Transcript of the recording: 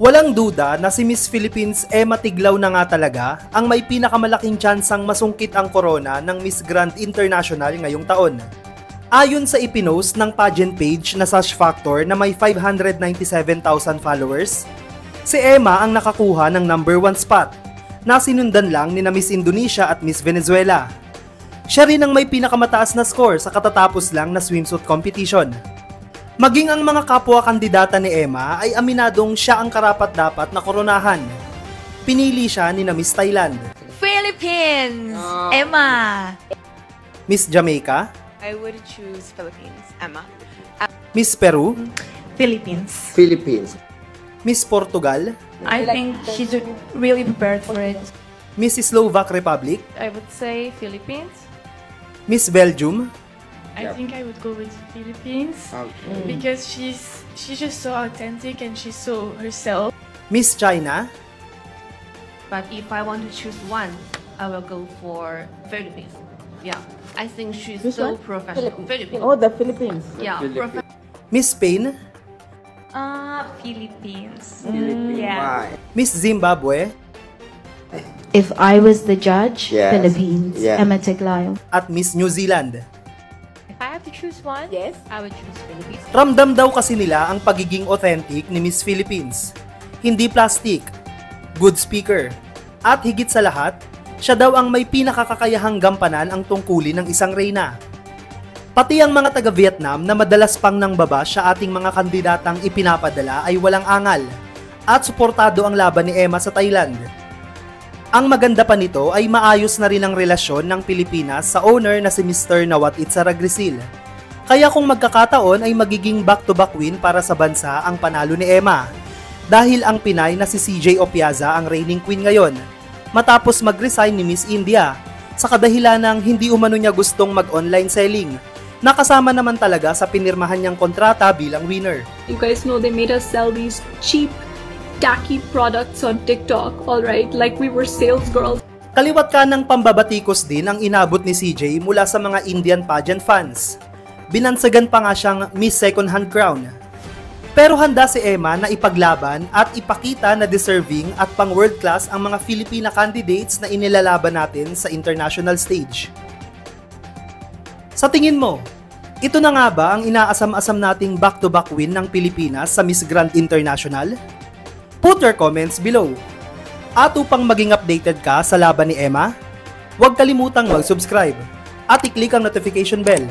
Walang duda na si Miss Philippines Emma Tiglao na nga talaga ang may pinakamalaking tsansang masungkit ang corona ng Miss Grand International ngayong taon. Ayon sa ipinost ng pageant page na Sash Factor na may 597,000 followers, si Emma ang nakakuha ng number 1 spot, na sinundan lang ni na Miss Indonesia at Miss Venezuela. Siya rin ang may pinakamataas na score sa katatapos lang na swimsuit competition. Maging ang mga kapwa-kandidata ni Emma ay aminadong siya ang karapat-dapat na koronahan. Pinili siya ni na Miss Thailand, Philippines! Emma! Miss Jamaica, I would choose Philippines. Emma. Miss Peru, Philippines. Philippines. Miss Portugal, I think she's really prepared for it. Miss Slovak Republic, I would say Philippines. Miss Belgium, I think I would go with Philippines because she's just so authentic and she's so herself. Miss China, But if I want to choose one, I will go for Philippines. Yeah, I think she's so professional. Philippines. Oh, the Philippines. Yeah, Miss Spain, Philippines. Philippines. Why? Miss Zimbabwe, If I was the judge, Yes. Philippines, Yeah. Emma Tiglao. at Miss New Zealand. If I have to choose one, Yes. I would choose Philippines. Ramdam daw kasi nila ang pagiging authentic ni Miss Philippines. Hindi plastic, good speaker, at higit sa lahat, siya daw ang may pinakakakayahang gampanan ang tungkulin ng isang reyna. Pati ang mga taga-Vietnam na madalas pang nang baba sa ating mga kandidatang ipinapadala ay walang angal at suportado ang laban ni Emma sa Thailand. Ang maganda pa nito ay maayos na rin ang relasyon ng Pilipinas sa owner na si Mr. Nawat Itzaragrisil. Kaya kung magkakataon ay magiging back-to-back win para sa bansa ang panalo ni Emma. Dahil ang Pinay na si CJ Opiaza ang reigning queen ngayon, matapos mag-resign ni Miss India sa kadahilan ng hindi umano niya gustong mag-online selling. Nakasama naman talaga sa pinirmahan niyang kontrata bilang winner. You guys know they made us sell these cheap, tacky products on TikTok, alright? Like we were sales girls. Kaliwat ka ng pambabatikos din ang inabot ni CJ mula sa mga Indian pageant fans. Binansagan pa nga siyang Miss Second Hand Crown. Pero handa si Emma na ipaglaban at ipakita na deserving at pang world class ang mga Filipina candidates na inilalaban natin sa international stage. Sa tingin mo, ito na nga ba ang inaasam-asam nating back-to-back win ng Pilipinas sa Miss Grand International? Put your comments below. At upang maging updated ka sa laban ni Emma, huwag kalimutang mag-subscribe at i-click ang notification bell